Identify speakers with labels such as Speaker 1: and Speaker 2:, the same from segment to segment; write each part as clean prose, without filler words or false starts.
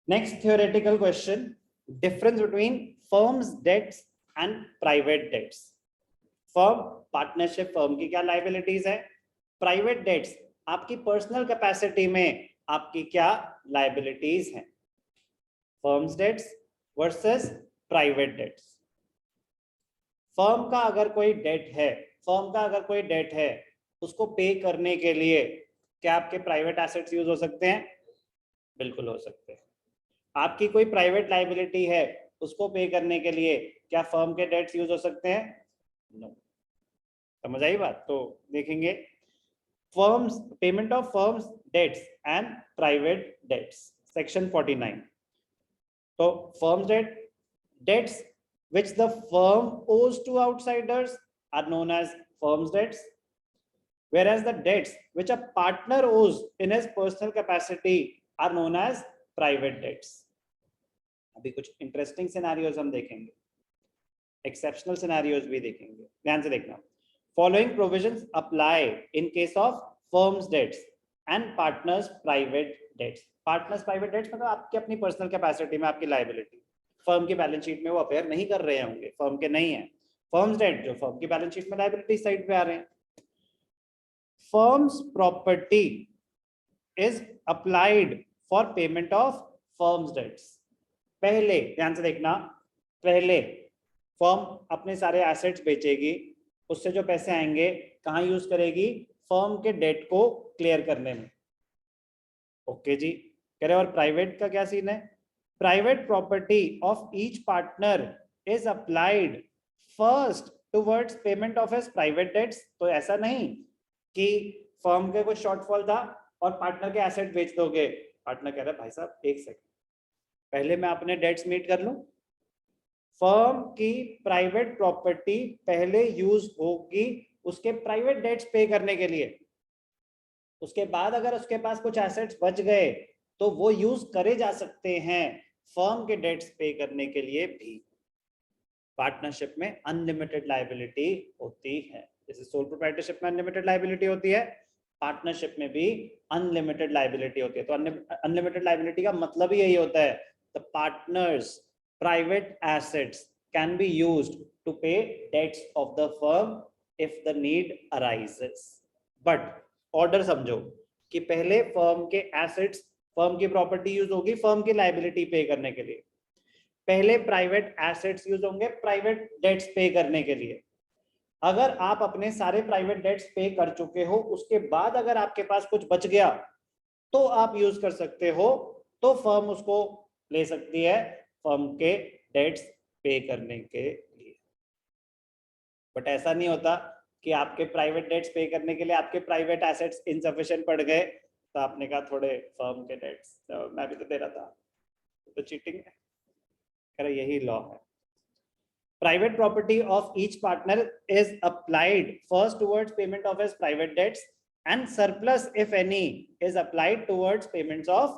Speaker 1: Next theoretical question, difference between firms debts and private debts. Firm partnership firm की क्या liabilities है, private debts आपकी personal capacity में आपकी क्या लाइबिलिटीज हैं. Firms debts versus private debts. Firm का अगर कोई डेट है उसको पे करने के लिए क्या आपके प्राइवेट एसेट्स यूज हो सकते हैं? बिल्कुल हो सकते हैं. आपकी कोई प्राइवेट लाइबिलिटी है उसको पे करने के लिए क्या फर्म के डेट्स यूज हो सकते हैं? नो. समझ आई बात? तो देखेंगे firms, payment of firms debts and private debts, section 49. तो firms debts which the firm owes to outsiders are known as firm's debts, whereas the debts which a partner owes in his personal capacity are known as private debts. अभी कुछ interesting scenarios हम देखेंगे, exceptional scenarios भी देखेंगे, ध्यान से देखना. Following provisions apply in case of firms debts and partners private debts. Partners private debts मतलब आपकी अपनी पर्सनल कैपेसिटी में आपकी लाइबिलिटी, फर्म की बैलेंस शीट में वो अपेयर नहीं कर रहे होंगे, फर्म के नहीं है. फर्म्स डेट जो फर्म की बैलेंस शीट में लायबिलिटी साइड पे आ रहे हैं. Firms property is applied for payment of firms debts. पहले ध्यान से देखना, पहले फर्म अपने सारे एसेट्स बेचेगी, उससे जो पैसे आएंगे कहाँ यूज करेगी? फर्म के डेट को क्लियर करने में. ओके जी, कह रहे. और प्राइवेट का क्या सीन है? Private property of each partner is applied first towards payment of his private debts. तो ऐसा नहीं कि फर्म के कुछ शॉर्टफॉल था और पार्टनर के एसेट बेच दोगे. पार्टनर कह रहा है भाई साहब एक सेकंड, पहले मैं अपने डेट्स मीट कर लूं. फर्म की प्राइवेट प्रॉपर्टी पहले यूज होगी उसके प्राइवेट डेट्स पे करने के लिए. उसके बाद अगर उसके पास कुछ एसेट्स बच गए तो वो यूज करे जा सकते हैं फर्म के डेट्स पे करने के लिए भी. पार्टनरशिप में अनलिमिटेड लायबिलिटी होती है, जैसे सोल प्रोप्राइटरशिप में अनलिमिटेड लायबिलिटी होती है, पार्टनरशिप में भी अनलिमिटेड लायबिलिटी होती है. तो अनलिमिटेड लायबिलिटी का मतलब ही यही होता है, the partners private assets can be used to pay debts of the firm if the need arises. But order समझो कि पहले फर्म के एसेट्स, फर्म की प्रॉपर्टी यूज होगी फर्म की लायबिलिटी पे करने के लिए, पहले प्राइवेट एसेट्स यूज होंगे प्राइवेट डेट्स पे करने के लिए. अगर आप अपने सारे प्राइवेट डेट्स पे कर चुके हो, उसके बाद अगर आपके पास कुछ बच गया तो आप यूज कर सकते हो, तो फर्म उसको ले सकती है फर्म के डेट्स पे करने के लिए. बट ऐसा नहीं होता कि आपके प्राइवेट डेट्स पे करने के लिए आपके प्राइवेट एसेट्स इनसफिशिएंट पड़ गए तो आपने कहा थोड़े फर्म के डेट्स तो मैं भी तो दे रहा था, तो चीटिंग है. अरे यही लॉ है. Private property of each partner is applied first towards payment of his private debts and surplus if any is applied towards payments of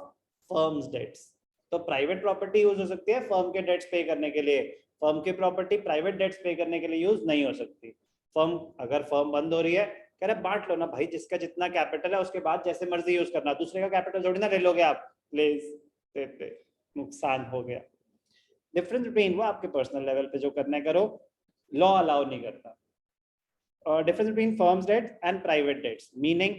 Speaker 1: firms debts. तो प्राइवेट प्रॉपर्टी यूज हो सकती है फर्म के dates pay करने के लिए, firm की property private debts pay करने के लिए यूज नहीं हो सकती. फर्म, अगर फर्म बंद हो रही है, कह रहे बांट लो ना भाई, जिसका जितना कैपिटल है उसके बाद जैसे मर्जी यूज करना, दूसरे का कैपिटल थोड़ी ना ले लोगे आप, प्लीज देते, नुकसान हो गया. डिफरेंस बिटवीन वो आपके पर्सनल लेवल पे जो करना है करो, लॉ अलाउ नहीं करता. और difference between firm's debt and private debts, meaning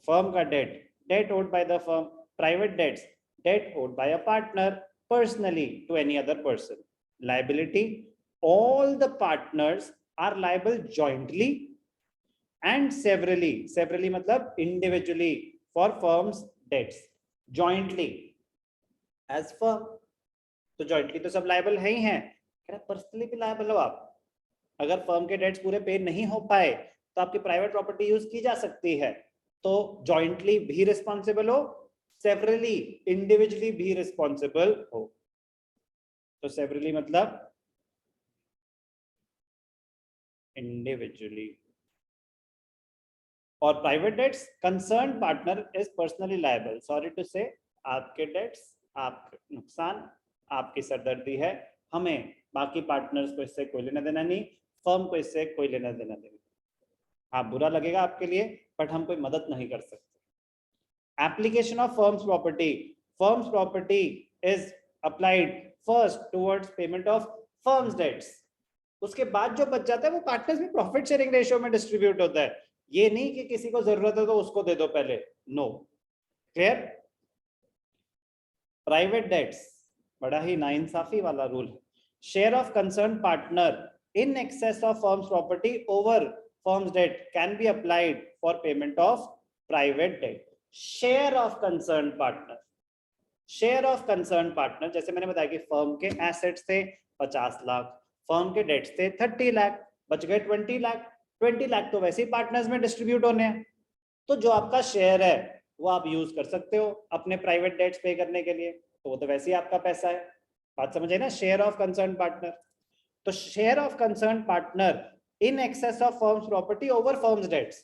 Speaker 1: firm का debt owed by the firm, private debts debt owed by a partner personally to any other person. Liability, all the partners are liable jointly and severally मतलब individually for firms debts, jointly as firm. तो jointly तो सब liable है ही हैं, personally भी liable हो आप. अगर फर्म के डेट्स पूरे पे नहीं हो पाए तो आपकी प्राइवेट प्रॉपर्टी यूज की जा सकती है. तो jointly भी रिस्पॉन्सिबल हो, severally इंडिविजुअली भी रिस्पॉन्सिबल हो. तो severally मतलब इंडिविजुअली. और private debts concern partner is personally liable. Sorry to say, आपके डेट्स, आपके नुकसान, आपकी सरदर्दी है, हमें बाकी पार्टनर्स को इससे कोई लेना देना नहीं, फर्म को इससे कोई लेना देना नहीं. हाँ बुरा लगेगा आपके लिए बट हम कोई मदद नहीं कर सकते. Application of firms property. Firms property is applied first towards payment of firms debts, उसके बाद जो बच जाता है वो पार्टनर्स में प्रॉफिट शेयरिंग रेशियो में डिस्ट्रीब्यूट होता है। ये नहीं कि किसी को जरूरत है तो उसको दे दो पहले, नो। क्लियर? प्राइवेट डेट्स बड़ा ही नाइंसाफी वाला रूल है। Share of concern partner in excess of firm's property over firm's debt can be applied for payment of private debt. Share of concerned partner, share of concerned partner जैसे मैंने बताया कि firm के assets थे 50 lakh, firm के dates थे 30 लाख, बच गए 20 लाख। 20 लाख तो वैसे ही पार्टनर्स में डिस्ट्रीब्यूट होने हैं, तो जो आपका शेयर है वो आप यूज कर सकते हो अपने प्राइवेट डेट्स पे करने के लिए, तो वो तो वैसे ही आपका पैसा है। बात समझ आई ना? शेयर ऑफ कंसर्न पार्टनर, तो share of concern partner in excess of firms property over firms debts,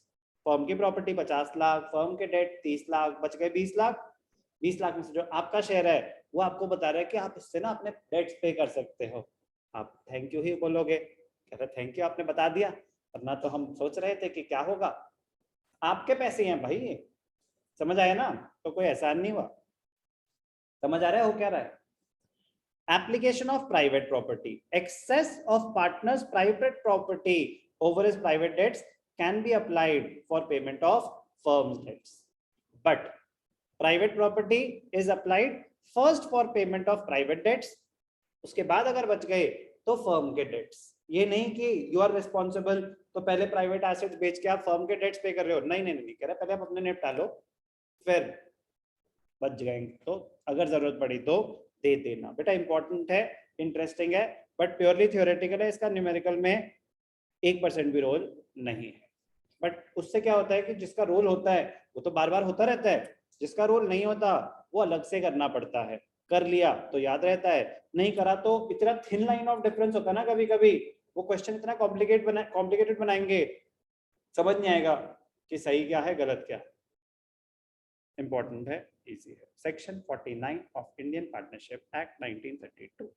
Speaker 1: firm की प्रॉपर्टी 50 लाख, फर्म के डेट 30 लाख, बच गए 20 लाख। 20 लाख में से जो आपका शेयर है वो आपको बता रहा है कि आप इससे ना अपने डेट्स पे कर सकते हो। आप थैंक यू ही बोलोगे, कह रहे थैंक यू आपने बता दिया, वरना तो हम सोच रहे थे कि क्या होगा। आपके पैसे हैं भाई ये, समझ आया ना? तो कोई एहसान नहीं हुआ। समझ आ रहा है हो क्या रहा है? Application of private property, excess of partners private property over his private debts can be applied for payment of firm's debts, but private property is applied first for payment of private debts, उसके बाद अगर बच गए तो firm के dates. ये नहीं कि यू आर रिस्पॉन्सिबल तो पहले प्राइवेट एसेट्स बेच के आप फर्म के डेट्स पे कर रहे हो, नहीं नहीं नहीं, कह रहे पहले आप अपने निपटा लो, फिर बच जाएंगे तो अगर जरूरत पड़ी तो दे देना। बेटा इंपॉर्टेंट है, इंटरेस्टिंग है, बट प्योरली थियोरेटिकल है, इसका न्यूमेरिकल में 1% भी रोल नहीं है। बट उससे क्या होता है कि जिसका रोल होता है वो तो बार बार होता रहता है, जिसका रोल नहीं होता वो अलग से करना पड़ता है। कर लिया तो याद रहता है, नहीं करा तो इतना थिन लाइन ऑफ डिफरेंस होता है ना, कभी कभी वो क्वेश्चन इतना कॉम्प्लिकेटेड बनाएंगे, समझ नहीं आएगा कि सही क्या है गलत क्या है। इंपॉर्टेंट है, इजी है। Section 49 of Indian partnership act 1932।